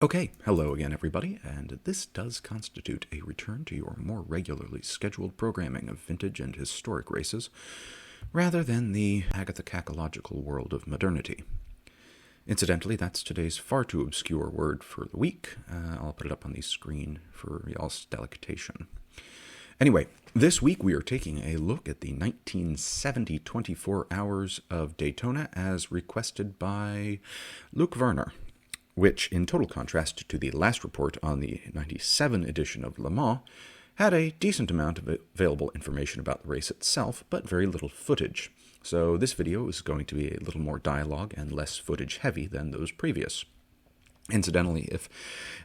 Okay, hello again everybody, and this does constitute a return to your more regularly scheduled programming of vintage and historic races, rather than the agathocacological world of modernity. Incidentally, that's today's far too obscure word for the week. I'll put it up on the screen for y'all's delectation. Anyway, this week we are taking a look at the 1970 24 Hours of Daytona as requested by Luke Werner, which, in total contrast to the last report on the 97 edition of Le Mans, had a decent amount of available information about the race itself, but very little footage. So this video is going to be a little more dialogue and less footage heavy than those previous. Incidentally, if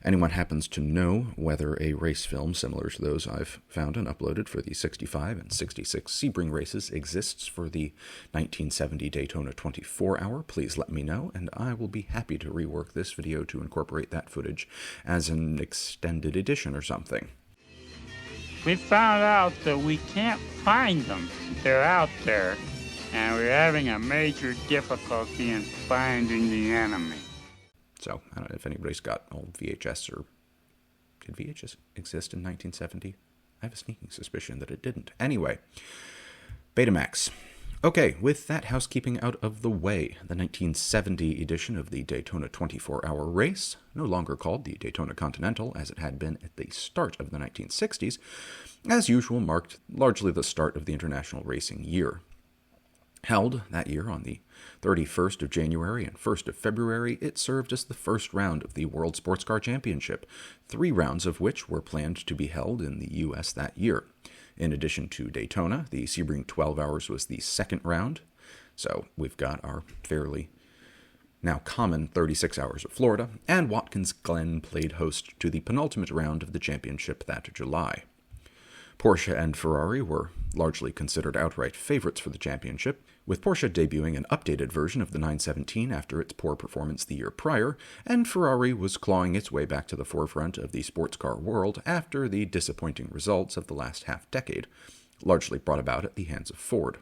anyone happens to know whether a race film similar to those I've found and uploaded for the 65 and 66 Sebring races exists for the 1970 Daytona 24-hour, please let me know, and I will be happy to rework this video to incorporate that footage as an extended edition or something. We found out that we can't find them. They're out there, and we're having a major difficulty in finding the enemy. So, I don't know if anybody's got old VHS or... Did VHS exist in 1970? I have a sneaking suspicion that it didn't. Anyway, Betamax. Okay, with that housekeeping out of the way, the 1970 edition of the Daytona 24-hour race, no longer called the Daytona Continental as it had been at the start of the 1960s, as usual marked largely the start of the international racing year. Held that year on the 31st of January and 1st of February, it served as the first round of the World Sports Car Championship, 3 rounds of which were planned to be held in the U.S. that year. In addition to Daytona, the Sebring 12 Hours was the second round, so we've got our fairly now common 36 Hours of Florida, and Watkins Glen played host to the penultimate round of the championship that July. Porsche and Ferrari were largely considered outright favorites for the championship, with Porsche debuting an updated version of the 917 after its poor performance the year prior, and Ferrari was clawing its way back to the forefront of the sports car world after the disappointing results of the last half-decade, largely brought about at the hands of Ford.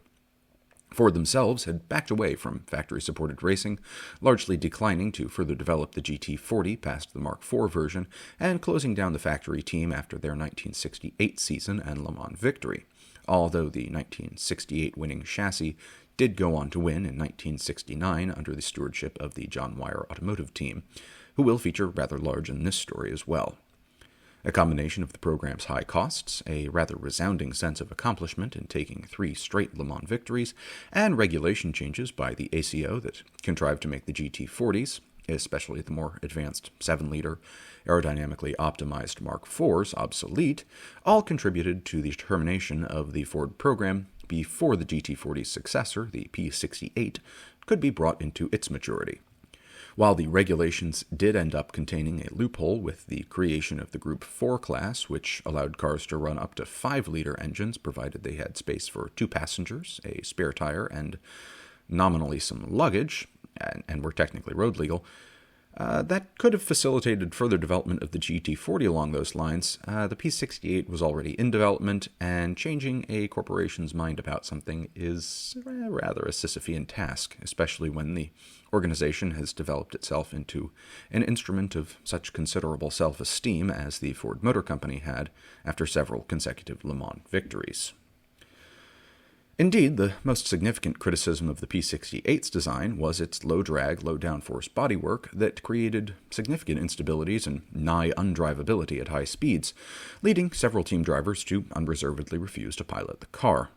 Ford themselves had backed away from factory-supported racing, largely declining to further develop the GT40 past the Mark IV version, and closing down the factory team after their 1968 season and Le Mans victory, although the 1968 winning chassis did go on to win in 1969 under the stewardship of the John Wyer Automotive team, who will feature rather large in this story as well. A combination of the program's high costs, a rather resounding sense of accomplishment in taking 3 straight Le Mans victories, and regulation changes by the ACO that contrived to make the GT40s, especially the more advanced 7-liter, aerodynamically optimized Mark IVs, obsolete, all contributed to the termination of the Ford program before the GT40's successor, the P68, could be brought into its maturity. While the regulations did end up containing a loophole with the creation of the Group 4 class, which allowed cars to run up to 5-liter engines provided they had space for 2 passengers, a spare tire, and nominally some luggage, and were technically road legal, that could have facilitated further development of the GT40 along those lines. The P68 was already in development, and changing a corporation's mind about something is rather a Sisyphean task, especially when the organization has developed itself into an instrument of such considerable self-esteem as the Ford Motor Company had after several consecutive Le Mans victories. Indeed, the most significant criticism of the P68's design was its low-drag, low-downforce bodywork that created significant instabilities and nigh undrivability at high speeds, leading several team drivers to unreservedly refuse to pilot the car.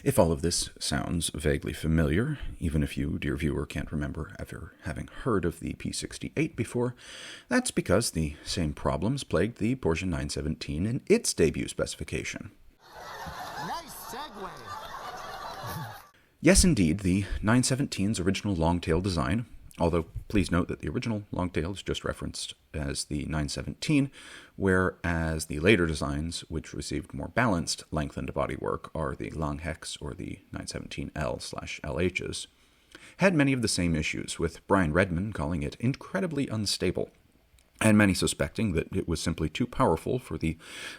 If all of this sounds vaguely familiar, even if you, dear viewer, can't remember ever having heard of the P68 before, that's because the same problems plagued the Porsche 917 in its debut specification. Yes, indeed, the 917's original long-tail design, although please note that the original long-tail is just referenced as the 917, whereas the later designs, which received more balanced lengthened bodywork, are the Langhex or the 917L/LHs, had many of the same issues, with Brian Redman calling it incredibly unstable, and many suspecting that it was simply too powerful for the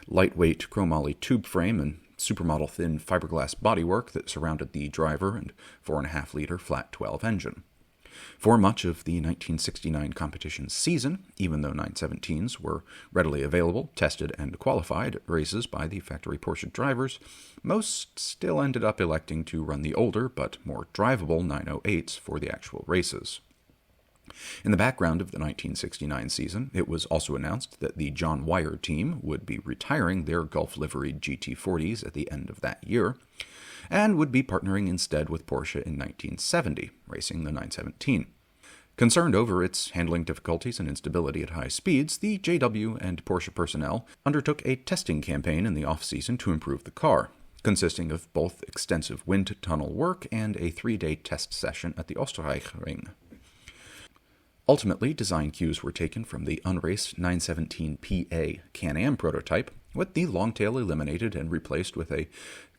lightweight chromoly tube frame and supermodel thin fiberglass bodywork that surrounded the driver and 4.5-liter flat 12 engine. For much of the 1969 competition season, even though 917s were readily available, tested, and qualified at races by the factory Porsche drivers, most still ended up electing to run the older but more drivable 908s for the actual races. In the background of the 1969 season, it was also announced that the John Wyer team would be retiring their Gulf-liveried GT40s at the end of that year, and would be partnering instead with Porsche in 1970, racing the 917. Concerned over its handling difficulties and instability at high speeds, the JW and Porsche personnel undertook a testing campaign in the off-season to improve the car, consisting of both extensive wind tunnel work and a 3-day test session at the Österreichring. Ultimately, design cues were taken from the unraced 917PA Can-Am prototype, with the long tail eliminated and replaced with a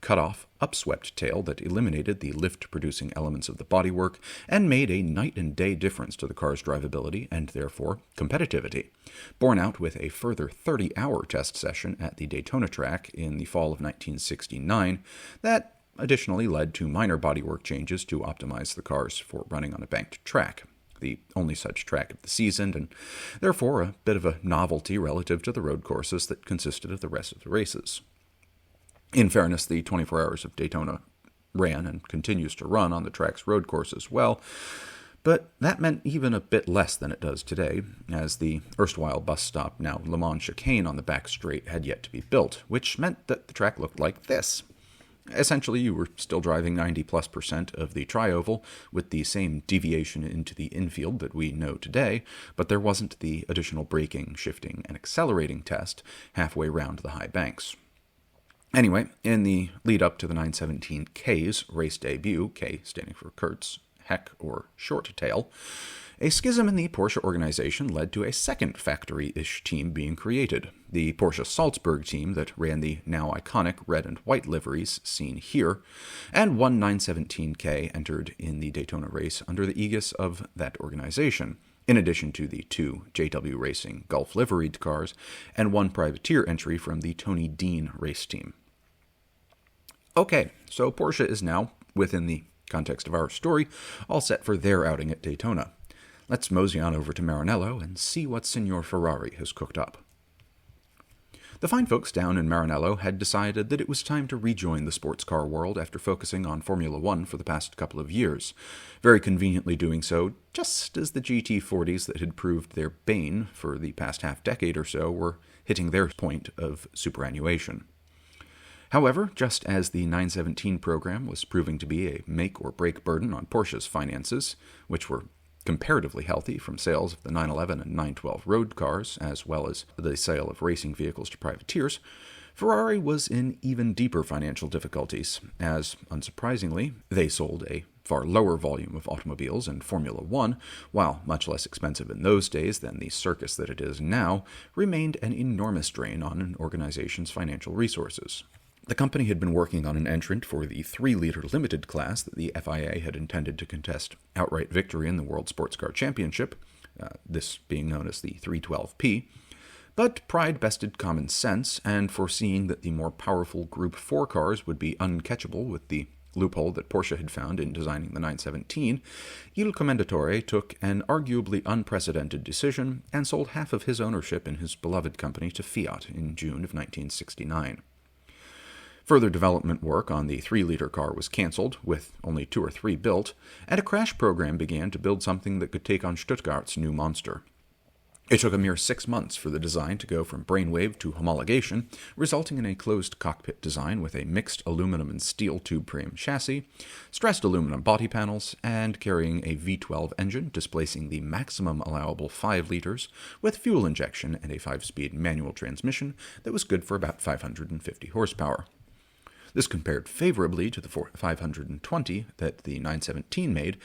cut-off, upswept tail that eliminated the lift-producing elements of the bodywork and made a night-and-day difference to the car's drivability and, therefore, competitivity, borne out with a further 30-hour test session at the Daytona track in the fall of 1969 that additionally led to minor bodywork changes to optimize the cars for running on a banked track, the only such track of the season, and therefore a bit of a novelty relative to the road courses that consisted of the rest of the races. In fairness, the 24 Hours of Daytona ran and continues to run on the track's road course as well, but that meant even a bit less than it does today, as the erstwhile bus stop, now Le Mans chicane on the back straight, had yet to be built, which meant that the track looked like this. Essentially, you were still driving 90+% of the tri-oval with the same deviation into the infield that we know today, but there wasn't the additional braking, shifting, and accelerating test halfway round the high banks. Anyway, in the lead up to the 917K's race debut, K standing for Kurtz, Heck, or Short Tail, a schism in the Porsche organization led to a second factory-ish team being created, the Porsche Salzburg team that ran the now iconic red and white liveries seen here, and one 917K entered in the Daytona race under the aegis of that organization, in addition to the 2 JW Racing Gulf liveried cars and one privateer entry from the Tony Dean race team. Okay, so Porsche is now, within the context of our story, all set for their outing at Daytona. Let's mosey on over to Maranello and see what Signor Ferrari has cooked up. The fine folks down in Maranello had decided that it was time to rejoin the sports car world after focusing on Formula One for the past couple of years, very conveniently doing so just as the GT40s that had proved their bane for the past half-decade or so were hitting their point of superannuation. However, just as the 917 program was proving to be a make-or-break burden on Porsche's finances, which were comparatively healthy from sales of the 911 and 912 road cars, as well as the sale of racing vehicles to privateers, Ferrari was in even deeper financial difficulties, as, unsurprisingly, they sold a far lower volume of automobiles in Formula One, while much less expensive in those days than the circus that it is now, remained an enormous drain on an organization's financial resources. The company had been working on an entrant for the 3-liter limited class that the FIA had intended to contest outright victory in the World Sports Car Championship, this being known as the 312P, but pride bested common sense, and foreseeing that the more powerful Group 4 cars would be uncatchable with the loophole that Porsche had found in designing the 917, Il Commendatore took an arguably unprecedented decision and sold half of his ownership in his beloved company to Fiat in June of 1969. Further development work on the 3-liter car was cancelled, with only 2 or 3 built, and a crash program began to build something that could take on Stuttgart's new monster. It took a mere 6 months for the design to go from brainwave to homologation, resulting in a closed cockpit design with a mixed aluminum and steel tube frame chassis, stressed aluminum body panels, and carrying a V12 engine displacing the maximum allowable 5 liters with fuel injection and a 5-speed manual transmission that was good for about 550 horsepower. This compared favorably to the 520 that the 917 made,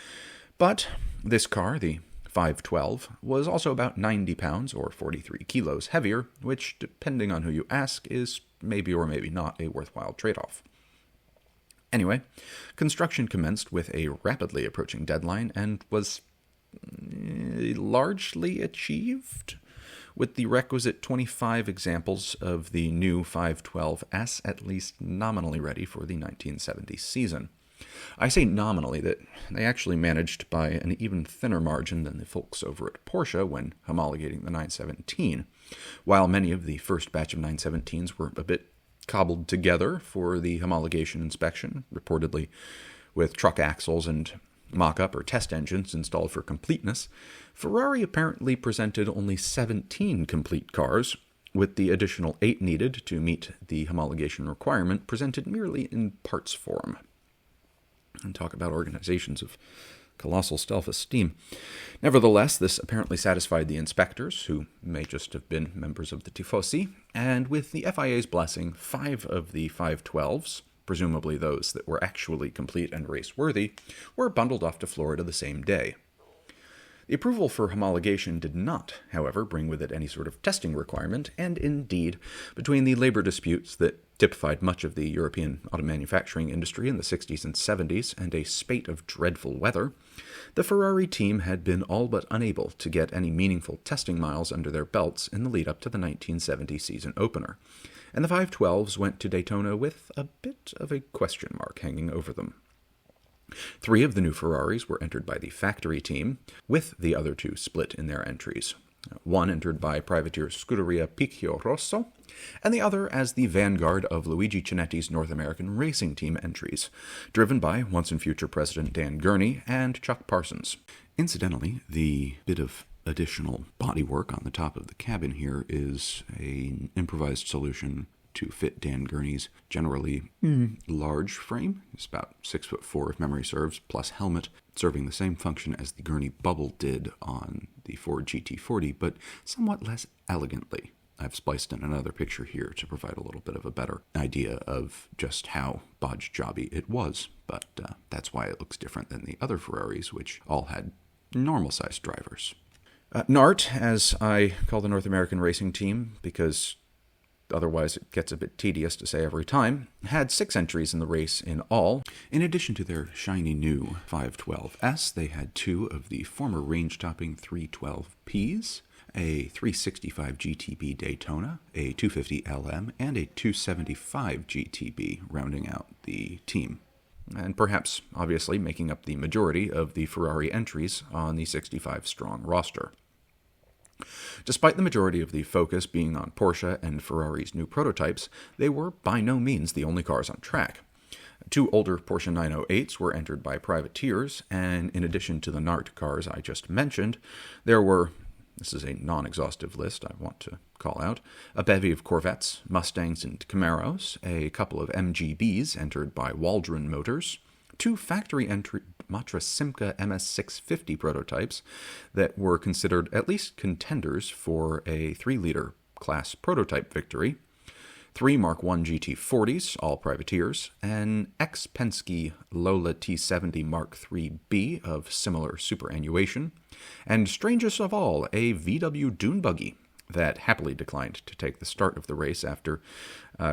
but this car, the 512, was also about 90 pounds or 43 kilos heavier, which, depending on who you ask, is maybe or maybe not a worthwhile trade-off. Anyway, construction commenced with a rapidly approaching deadline and was largely achieved, with the requisite 25 examples of the new 512S at least nominally ready for the 1970 season. I say nominally that they actually managed by an even thinner margin than the folks over at Porsche when homologating the 917. While many of the first batch of 917s were a bit cobbled together for the homologation inspection, reportedly with truck axles and mock-up or test engines installed for completeness, Ferrari apparently presented only 17 complete cars, with the additional 8 needed to meet the homologation requirement presented merely in parts form. And talk about organizations of colossal self-esteem. Nevertheless, this apparently satisfied the inspectors, who may just have been members of the Tifosi, and with the FIA's blessing, 5 of the 512s, presumably those that were actually complete and race-worthy, were bundled off to Florida the same day. The approval for homologation did not, however, bring with it any sort of testing requirement, and indeed, between the labor disputes that typified much of the European auto manufacturing industry in the 60s and 70s and a spate of dreadful weather, the Ferrari team had been all but unable to get any meaningful testing miles under their belts in the lead-up to the 1970 season opener, and the 512s went to Daytona with a bit of a question mark hanging over them. 3 of the new Ferraris were entered by the factory team, with the other 2 split in their entries. One entered by privateer Scuderia Picchio Rosso, and the other as the vanguard of Luigi Cinetti's North American racing team entries, driven by once and future President Dan Gurney and Chuck Parsons. Incidentally, the bit of additional bodywork on the top of the cabin here is an improvised solution to fit Dan Gurney's generally large frame. It's about 6'4" if memory serves, plus helmet, serving the same function as the Gurney bubble did on the Ford GT40, but somewhat less elegantly. I've spliced in another picture here to provide a little bit of a better idea of just how bodge-jobby it was, but that's why it looks different than the other Ferraris, which all had normal-sized drivers. NART, as I call the North American racing team, because otherwise it gets a bit tedious to say every time, had 6 entries in the race in all. In addition to their shiny new 512S, they had 2 of the former range-topping 312Ps, a 365 GTB Daytona, a 250 LM, and a 275 GTB, rounding out the team, and perhaps, obviously, making up the majority of the Ferrari entries on the 65-strong roster. Despite the majority of the focus being on Porsche and Ferrari's new prototypes, they were by no means the only cars on track. 2 older Porsche 908s were entered by privateers, and in addition to the NART cars I just mentioned, there were, this is a non-exhaustive list I want to call out, a bevy of Corvettes, Mustangs, and Camaros, a couple of MGBs entered by Waldron Motors, 2 factory-entry Matra Simca MS650 prototypes that were considered at least contenders for a 3-liter class prototype victory, 3 Mark I GT40s, all privateers, an ex-Penske Lola T70 Mark IIIB of similar superannuation, and strangest of all, a VW dune buggy that happily declined to take the start of the race after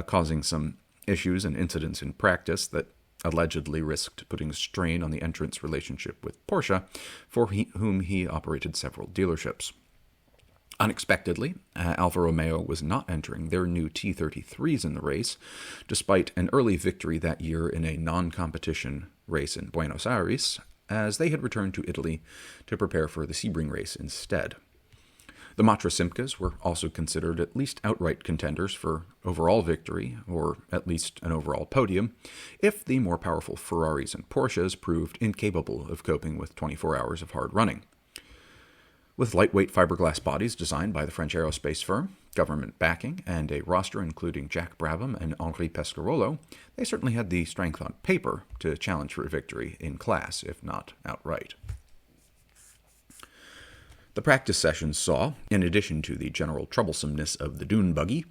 causing some issues and incidents in practice that allegedly risked putting strain on the entrant's relationship with Porsche, for whom he operated several dealerships. Unexpectedly, Alfa Romeo was not entering their new T33s in the race, despite an early victory that year in a non-competition race in Buenos Aires, as they had returned to Italy to prepare for the Sebring race instead. The Matra Simcas were also considered at least outright contenders for overall victory, or at least an overall podium, if the more powerful Ferraris and Porsches proved incapable of coping with 24 hours of hard running. With lightweight fiberglass bodies designed by the French aerospace firm, government backing, and a roster including Jack Brabham and Henri Pescarolo, they certainly had the strength on paper to challenge for a victory in class, if not outright. The practice sessions saw, in addition to the general troublesomeness of the dune buggy,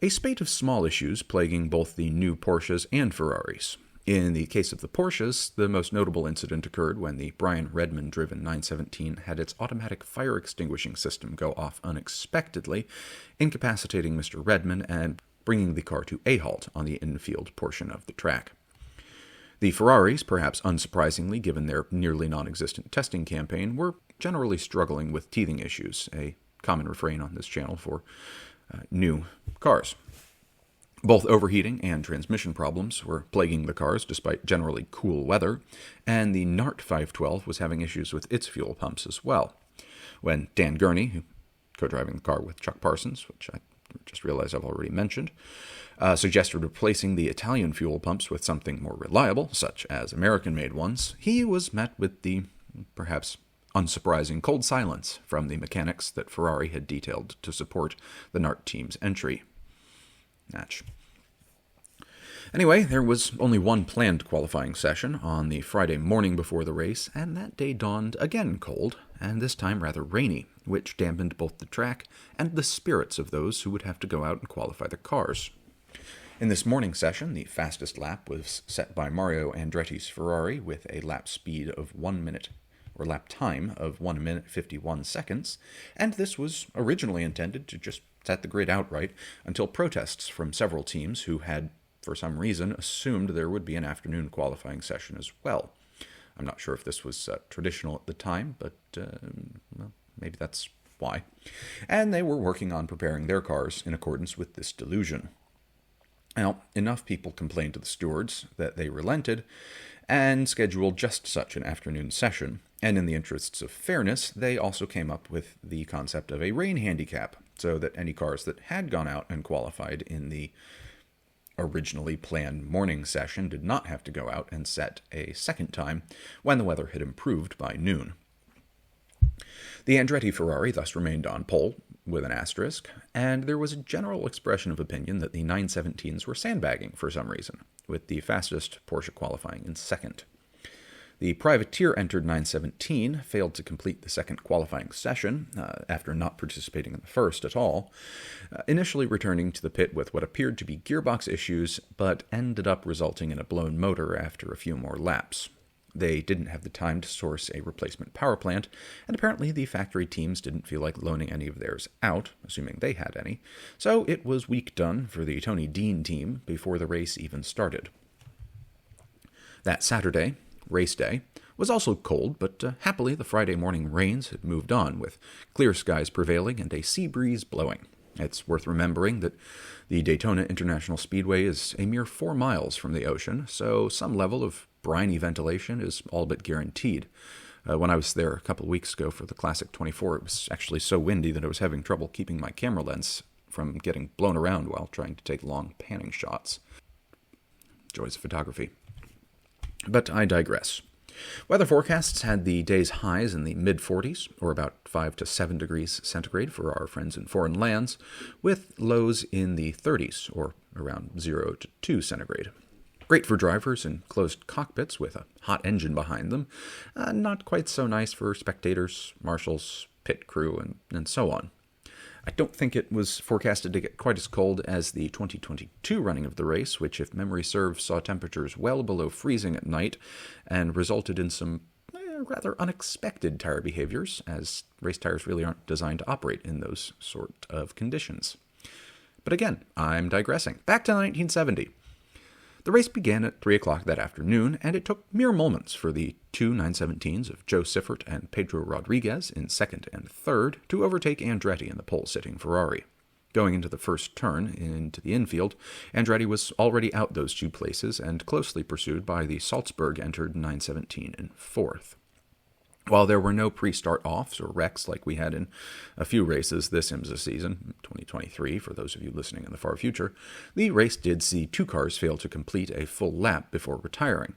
a spate of small issues plaguing both the new Porsches and Ferraris. In the case of the Porsches, the most notable incident occurred when the Brian Redman-driven 917 had its automatic fire extinguishing system go off unexpectedly, incapacitating Mr. Redman and bringing the car to a halt on the infield portion of the track. The Ferraris, perhaps unsurprisingly given their nearly non-existent testing campaign, were generally struggling with teething issues, a common refrain on this channel for new cars. Both overheating and transmission problems were plaguing the cars despite generally cool weather, and the NART 512 was having issues with its fuel pumps as well. When Dan Gurney, who co-driving the car with Chuck Parsons, which I just realized I've already mentioned, suggested replacing the Italian fuel pumps with something more reliable, such as American-made ones, he was met with the, perhaps unsurprising, cold silence from the mechanics that Ferrari had detailed to support the NART team's entry. Match. Anyway, there was only one planned qualifying session on the Friday morning before the race, and that day dawned again cold, and this time rather rainy, which dampened both the track and the spirits of those who would have to go out and qualify the cars. In this morning session, the fastest lap was set by Mario Andretti's Ferrari with a lap speed of 1 minute, or lap time of 1 minute 51 seconds, and this was originally intended to just set the grid outright until protests from several teams who had, for some reason, assumed there would be an afternoon qualifying session as well. I'm not sure if this was traditional at the time, but well, maybe that's why. And they were working on preparing their cars in accordance with this delusion. Now, enough people complained to the stewards that they relented and scheduled just such an afternoon session, and in the interests of fairness, they also came up with the concept of a rain handicap, so that any cars that had gone out and qualified in the originally planned morning session did not have to go out and set a second time when the weather had improved by noon. The Andretti Ferrari thus remained on pole with an asterisk, and there was a general expression of opinion that the 917s were sandbagging for some reason, with the fastest Porsche qualifying in second. The privateer entered 917 failed to complete the second qualifying session after not participating in the first at all, initially returning to the pit with what appeared to be gearbox issues, but ended up resulting in a blown motor after a few more laps. They didn't have the time to source a replacement power plant, and apparently the factory teams didn't feel like loaning any of theirs out, assuming they had any, so it was week done for the Tony Dean team before the race even started. That Saturday, race day, was also cold, but happily the Friday morning rains had moved on, with clear skies prevailing and a sea breeze blowing. It's worth remembering that the Daytona International Speedway is a mere 4 miles from the ocean, so some level of briny ventilation is all but guaranteed. When I was there a couple of weeks ago for the Classic 24, it was actually so windy that I was having trouble keeping my camera lens from getting blown around while trying to take long panning shots. Joys of photography. But I digress. Weather forecasts had the day's highs in the mid-40s, or about 5 to 7 degrees centigrade for our friends in foreign lands, with lows in the 30s, or around 0 to 2 centigrade. Great for drivers in closed cockpits with a hot engine behind them, not quite so nice for spectators, marshals, pit crew, and so on. I don't think it was forecasted to get quite as cold as the 2022 running of the race, which, if memory serves, saw temperatures well below freezing at night and resulted in some rather unexpected tire behaviors, as race tires really aren't designed to operate in those sort of conditions. But again, I'm digressing. Back to 1970. The race began at 3 o'clock that afternoon, and it took mere moments for the two 917s of Joe Siffert and Pedro Rodriguez in second and third to overtake Andretti in the pole-sitting Ferrari. Going into the first turn into the infield, Andretti was already out those 2 places and closely pursued by the Salzburg-entered 917 in fourth. While there were no pre-start offs or wrecks like we had in a few races this IMSA season, 2023 for those of you listening in the far future, the race did see 2 cars fail to complete a full lap before retiring.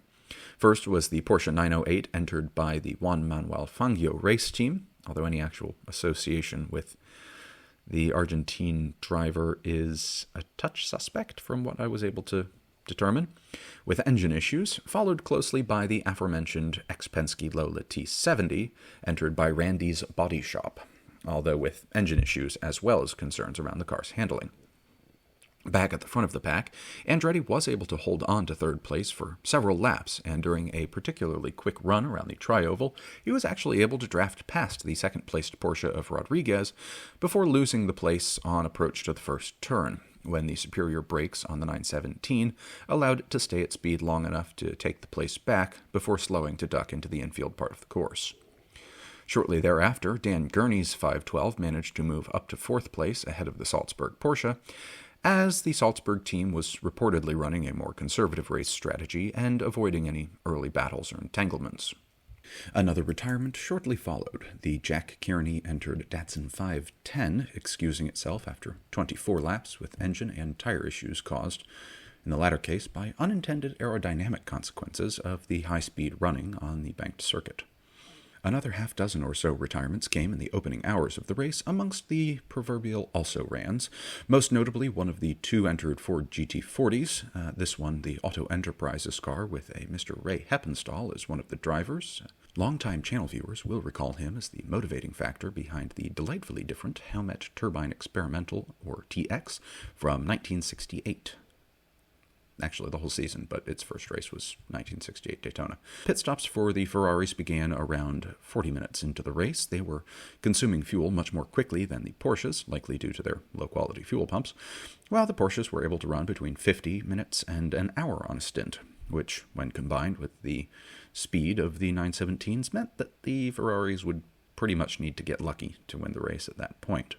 First was the Porsche 908 entered by the Juan Manuel Fangio race team, although any actual association with the Argentine driver is a touch suspect from what I was able to determine, with engine issues, followed closely by the aforementioned ex-Penske Lola T70, entered by Randy's Body Shop, although with engine issues as well as concerns around the car's handling. Back at the front of the pack, Andretti was able to hold on to third place for several laps, and during a particularly quick run around the tri-oval, he was actually able to draft past the second-placed Porsche of Rodriguez before losing the place on approach to the first turn, when the superior brakes on the 917 allowed it to stay at speed long enough to take the place back before slowing to duck into the infield part of the course. Shortly thereafter, Dan Gurney's 512 managed to move up to fourth place ahead of the Salzburg Porsche, as the Salzburg team was reportedly running a more conservative race strategy and avoiding any early battles or entanglements. Another retirement shortly followed. The Jack Kearney entered Datsun 510, excusing itself after 24 laps with engine and tire issues caused, in the latter case, by unintended aerodynamic consequences of the high-speed running on the banked circuit. Another half dozen or so retirements came in the opening hours of the race amongst the proverbial also-rans, most notably one of the two entered Ford GT40s, this one the Auto Enterprises car with a Mr. Ray Heppenstall as one of the drivers. Longtime channel viewers will recall him as the motivating factor behind the delightfully different Howmet Turbine Experimental, or TX, from 1968. Actually, the whole season, but its first race was 1968 Daytona. Pit stops for the Ferraris began around 40 minutes into the race. They were consuming fuel much more quickly than the Porsches, likely due to their low-quality fuel pumps, while the Porsches were able to run between 50 minutes and an hour on a stint, which, when combined with the speed of the 917s, meant that the Ferraris would pretty much need to get lucky to win the race at that point.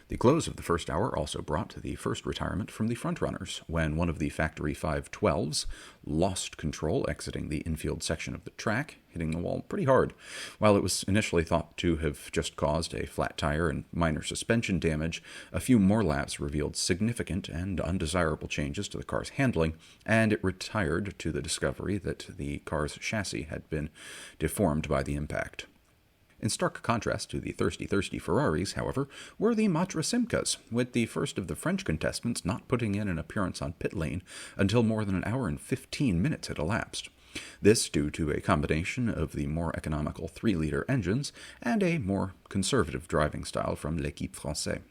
The close of the first hour also brought the first retirement from the frontrunners, when one of the factory 512s lost control exiting the infield section of the track, hitting the wall pretty hard. While it was initially thought to have just caused a flat tire and minor suspension damage, a few more laps revealed significant and undesirable changes to the car's handling, and it retired to the discovery that the car's chassis had been deformed by the impact. In stark contrast to the thirsty Ferraris, however, were the Matra Simcas, with the first of the French contestants not putting in an appearance on pit lane until more than an hour and 15 minutes had elapsed. This due to a combination of the more economical 3-liter engines and a more conservative driving style from L'Équipe Française.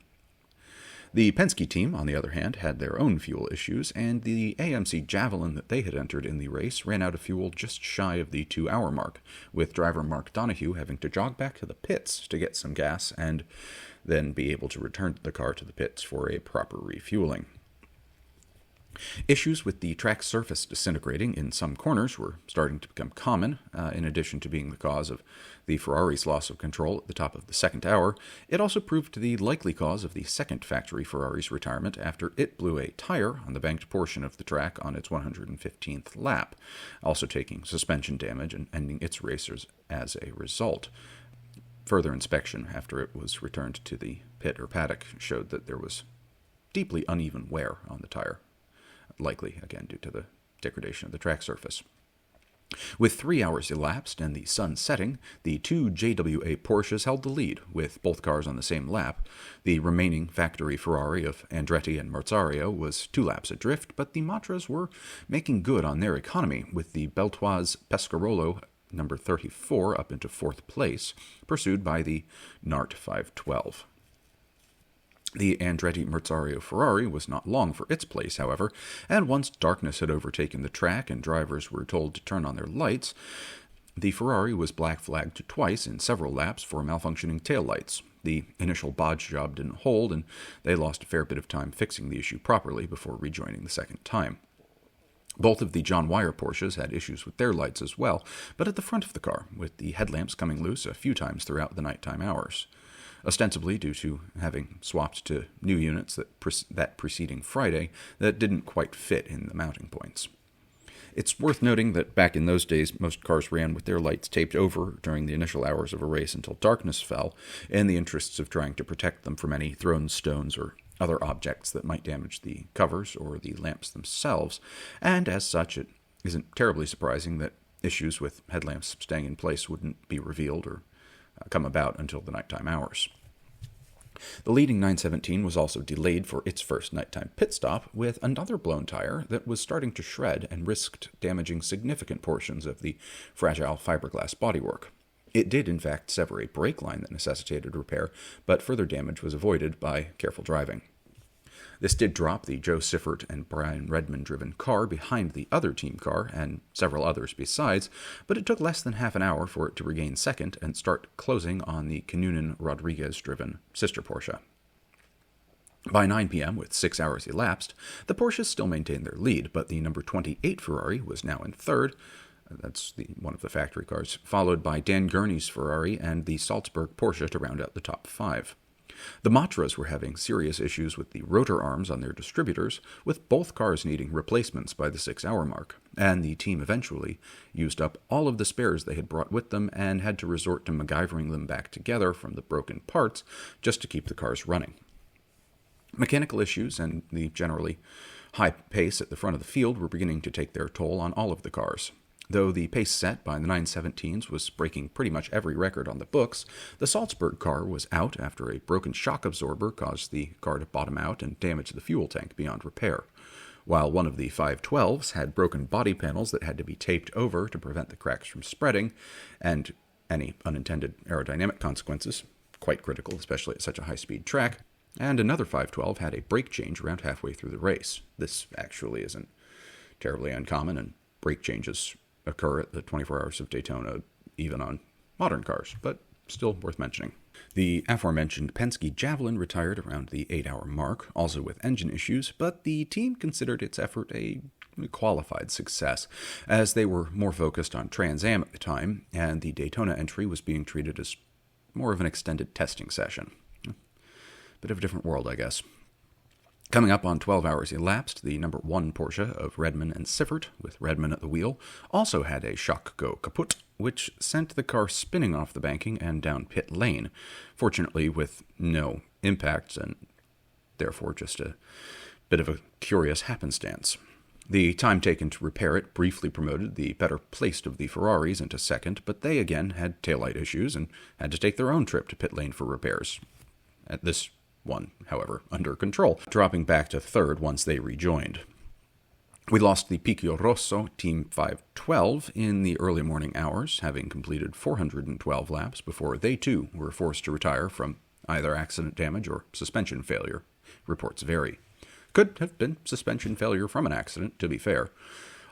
The Penske team, on the other hand, had their own fuel issues, and the AMC Javelin that they had entered in the race ran out of fuel just shy of the 2-hour mark, with driver Mark Donohue having to jog back to the pits to get some gas and then be able to return the car to the pits for a proper refueling. Issues with the track surface disintegrating in some corners were starting to become common. In addition to being the cause of the Ferrari's loss of control at the top of the second hour, it also proved the likely cause of the second factory Ferrari's retirement after it blew a tire on the banked portion of the track on its 115th lap, also taking suspension damage and ending its racers as a result. Further inspection after it was returned to the pit or paddock showed that there was deeply uneven wear on the tire, likely, again, due to the degradation of the track surface. With 3 hours elapsed and the sun setting, the two JWA Porsches held the lead, with both cars on the same lap. The remaining factory Ferrari of Andretti and Merzario was 2 laps adrift, but the Matras were making good on their economy, with the Beltoise Pescarolo number 34 up into 4th place, pursued by the Nart 512. The Andretti Merzario Ferrari was not long for its place, however, and once darkness had overtaken the track and drivers were told to turn on their lights, the Ferrari was black flagged twice in several laps for malfunctioning taillights. The initial bodge job didn't hold, and they lost a fair bit of time fixing the issue properly before rejoining the second time. Both of the John Wyer Porsches had issues with their lights as well, but at the front of the car, with the headlamps coming loose a few times throughout the nighttime hours, ostensibly due to having swapped to new units that preceding Friday that didn't quite fit in the mounting points. It's worth noting that back in those days, most cars ran with their lights taped over during the initial hours of a race until darkness fell, in the interests of trying to protect them from any thrown stones or other objects that might damage the covers or the lamps themselves, and as such, it isn't terribly surprising that issues with headlamps staying in place wouldn't be revealed or come about until the nighttime hours. The leading 917 was also delayed for its first nighttime pit stop with another blown tire that was starting to shred and risked damaging significant portions of the fragile fiberglass bodywork. It did, in fact, sever a brake line that necessitated repair, but further damage was avoided by careful driving. This did drop the Joe Siffert and Brian Redmond-driven car behind the other team car and several others besides, but it took less than half an hour for it to regain second and start closing on the Kanunen-Rodriguez-driven sister Porsche. By 9 p.m., with 6 hours elapsed, the Porsches still maintained their lead, but the number 28 Ferrari was now in third. That's one of the factory cars, followed by Dan Gurney's Ferrari and the Salzburg Porsche to round out the top 5. The Matras were having serious issues with the rotor arms on their distributors, with both cars needing replacements by the 6-hour mark, and the team eventually used up all of the spares they had brought with them and had to resort to MacGyvering them back together from the broken parts just to keep the cars running. Mechanical issues and the generally high pace at the front of the field were beginning to take their toll on all of the cars. Though the pace set by the 917s was breaking pretty much every record on the books, the Salzburg car was out after a broken shock absorber caused the car to bottom out and damage the fuel tank beyond repair, while one of the 512s had broken body panels that had to be taped over to prevent the cracks from spreading, and any unintended aerodynamic consequences, quite critical, especially at such a high-speed track, and another 512 had a brake change around halfway through the race. This actually isn't terribly uncommon, and brake changes occur at the 24 Hours of Daytona, even on modern cars, but still worth mentioning. The aforementioned Penske Javelin retired around the 8-hour mark, also with engine issues, but the team considered its effort a qualified success, as they were more focused on Trans Am at the time, and the Daytona entry was being treated as more of an extended testing session. Bit of a different world, I guess. Coming up on 12 hours elapsed, the number 1 Porsche of Redman and Siffert, with Redman at the wheel, also had a shock go kaput, which sent the car spinning off the banking and down pit lane, fortunately with no impacts and therefore just a bit of a curious happenstance. The time taken to repair it briefly promoted the better placed of the Ferraris into second, but they again had taillight issues and had to take their own trip to pit lane for repairs. At this one, however, under control, dropping back to third once they rejoined. We lost the Picchio Rosso Team 512 in the early morning hours, having completed 412 laps before they too were forced to retire from either accident damage or suspension failure. Reports vary. Could have been suspension failure from an accident, to be fair.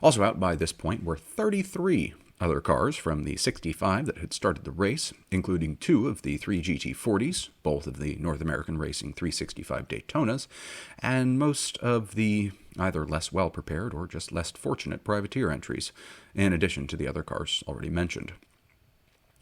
Also out by this point were 33 other cars from the 65 that had started the race, including 2 of the 3 GT40s, both of the North American Racing 365 Daytonas, and most of the either less well-prepared or just less fortunate privateer entries, in addition to the other cars already mentioned.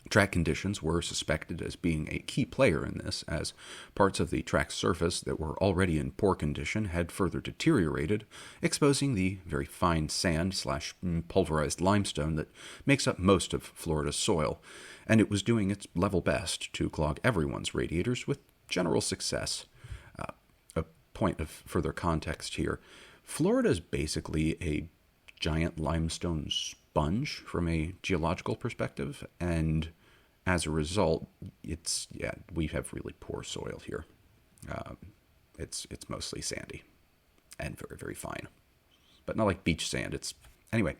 Track conditions were suspected as being a key player in this, as parts of the track's surface that were already in poor condition had further deteriorated, exposing the very fine sand/pulverized limestone that makes up most of Florida's soil, and it was doing its level best to clog everyone's radiators with general success. A point of further context here. Florida is basically a giant limestone sponge from a geological perspective, and as a result, we have really poor soil here. It's mostly sandy and very, very fine, but not like beach sand. Anyway,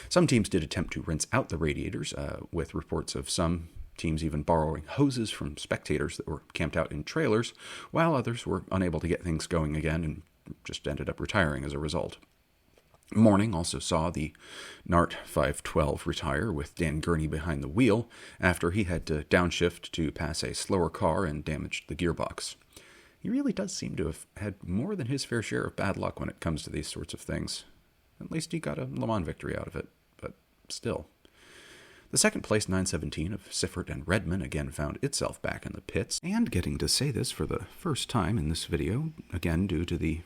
some teams did attempt to rinse out the radiators, with reports of some teams even borrowing hoses from spectators that were camped out in trailers, while others were unable to get things going again and just ended up retiring as a result. Morning also saw the NART 512 retire, with Dan Gurney behind the wheel, after he had to downshift to pass a slower car and damaged the gearbox. He really does seem to have had more than his fair share of bad luck when it comes to these sorts of things. At least he got a Le Mans victory out of it, but still. The second place 917 of Siffert and Redman again found itself back in the pits, and getting to say this for the first time in this video, again due to the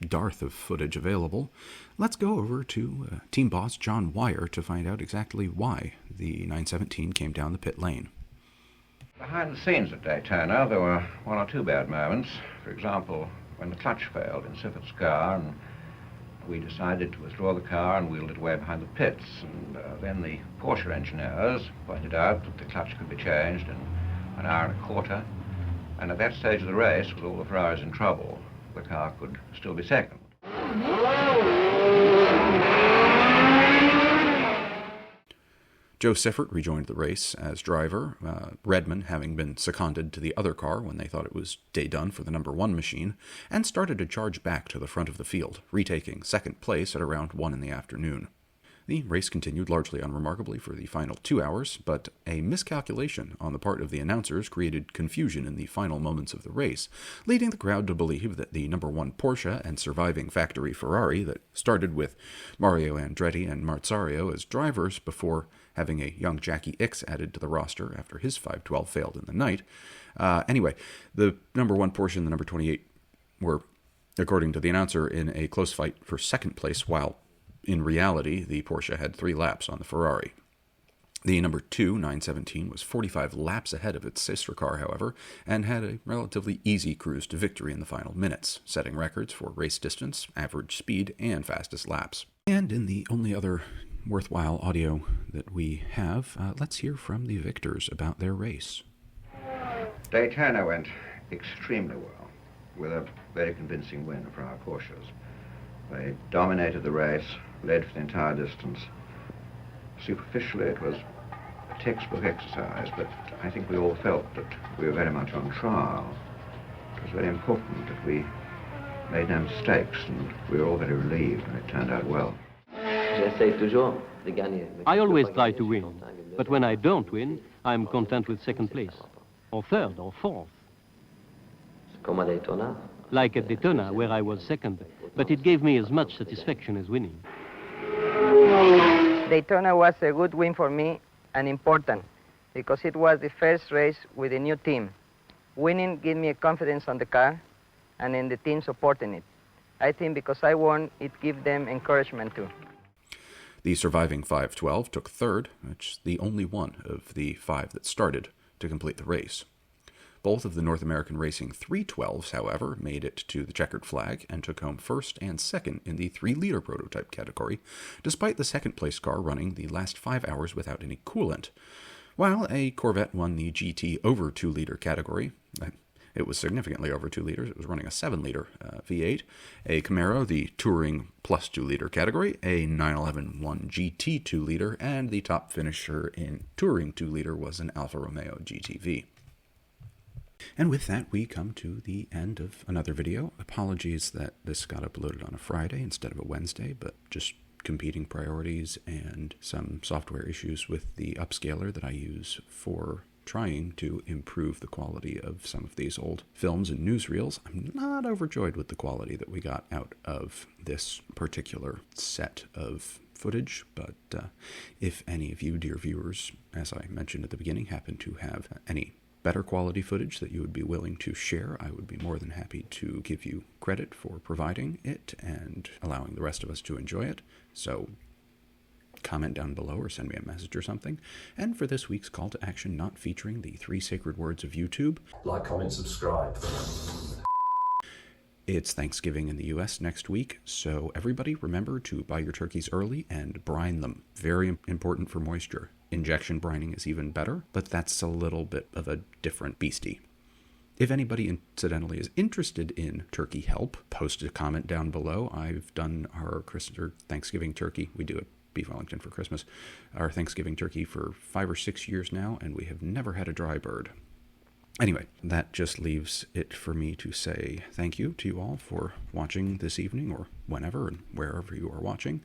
dearth of footage available, let's go over to team boss John Wyer to find out exactly why the 917 came down the pit lane. Behind the scenes at Daytona, there were 1 or 2 bad moments. For example, when the clutch failed in Siffert's car, and we decided to withdraw the car and wheeled it away behind the pits. And then the Porsche engineers pointed out that the clutch could be changed in an hour and a quarter. And at that stage of the race, with all the Ferraris in trouble, the car could still be second. Joe Siffert rejoined the race as driver, Redman having been seconded to the other car when they thought it was day done for the number 1 machine, and started to charge back to the front of the field, retaking second place at around 1 in the afternoon. The race continued largely unremarkably for the final 2 hours, but a miscalculation on the part of the announcers created confusion in the final moments of the race, leading the crowd to believe that the number 1 Porsche and surviving factory Ferrari that started with Mario Andretti and Marzario as drivers before having a young Jackie Ickx added to the roster after his 512 failed in the night. Anyway, the number 1 Porsche and the number 28 were, according to the announcer, in a close fight for second place, while in reality, the Porsche had 3 laps on the Ferrari. The number 2, 917, was 45 laps ahead of its sister car, however, and had a relatively easy cruise to victory in the final minutes, setting records for race distance, average speed, and fastest laps. And in the only other worthwhile audio that we have, let's hear from the victors about their race. Daytona went extremely well, with a very convincing win for our Porsches. They dominated the race, led for the entire distance. Superficially, it was a textbook exercise, but I think we all felt that we were very much on trial. It was very important that we made no mistakes, and we were all very relieved when it turned out well. I always try to win, but when I don't win, I'm content with second place, or third, or fourth. Like at Daytona, where I was second, but it gave me as much satisfaction as winning. Daytona was a good win for me and important because it was the first race with a new team. Winning gave me a confidence on the car and in the team supporting it. I think because I won, it gave them encouragement too. The surviving 512 took third, which is the only one of the 5 that started to complete the race. Both of the North American Racing 312s, however, made it to the checkered flag and took home first and second in the 3-liter prototype category, despite the second-place car running the last 5 hours without any coolant. While a Corvette won the GT over 2-liter category, it was significantly over 2 liters, it was running a 7-liter V8, a Camaro, the Touring plus 2-liter category, a 911 won GT 2-liter, and the top finisher in Touring 2-liter was an Alfa Romeo GTV. And with that, we come to the end of another video. Apologies that this got uploaded on a Friday instead of a Wednesday, but just competing priorities and some software issues with the upscaler that I use for trying to improve the quality of some of these old films and newsreels. I'm not overjoyed with the quality that we got out of this particular set of footage, but if any of you, dear viewers, as I mentioned at the beginning, happen to have any better quality footage that you would be willing to share, I would be more than happy to give you credit for providing it and allowing the rest of us to enjoy it. So comment down below or send me a message or something. And for this week's call to action, not featuring the 3 sacred words of YouTube: like, comment, subscribe. It's Thanksgiving in the US next week, so everybody remember to buy your turkeys early and brine them. Very important for moisture. Injection brining is even better, but that's a little bit of a different beastie. If anybody incidentally is interested in turkey help, post a comment down below. I've done our Thanksgiving turkey. We do it Beef Wellington for Christmas. Our Thanksgiving turkey for 5 or 6 years now, and we have never had a dry bird. Anyway, that just leaves it for me to say thank you to you all for watching this evening, or whenever and wherever you are watching,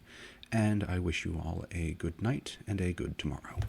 and I wish you all a good night and a good tomorrow.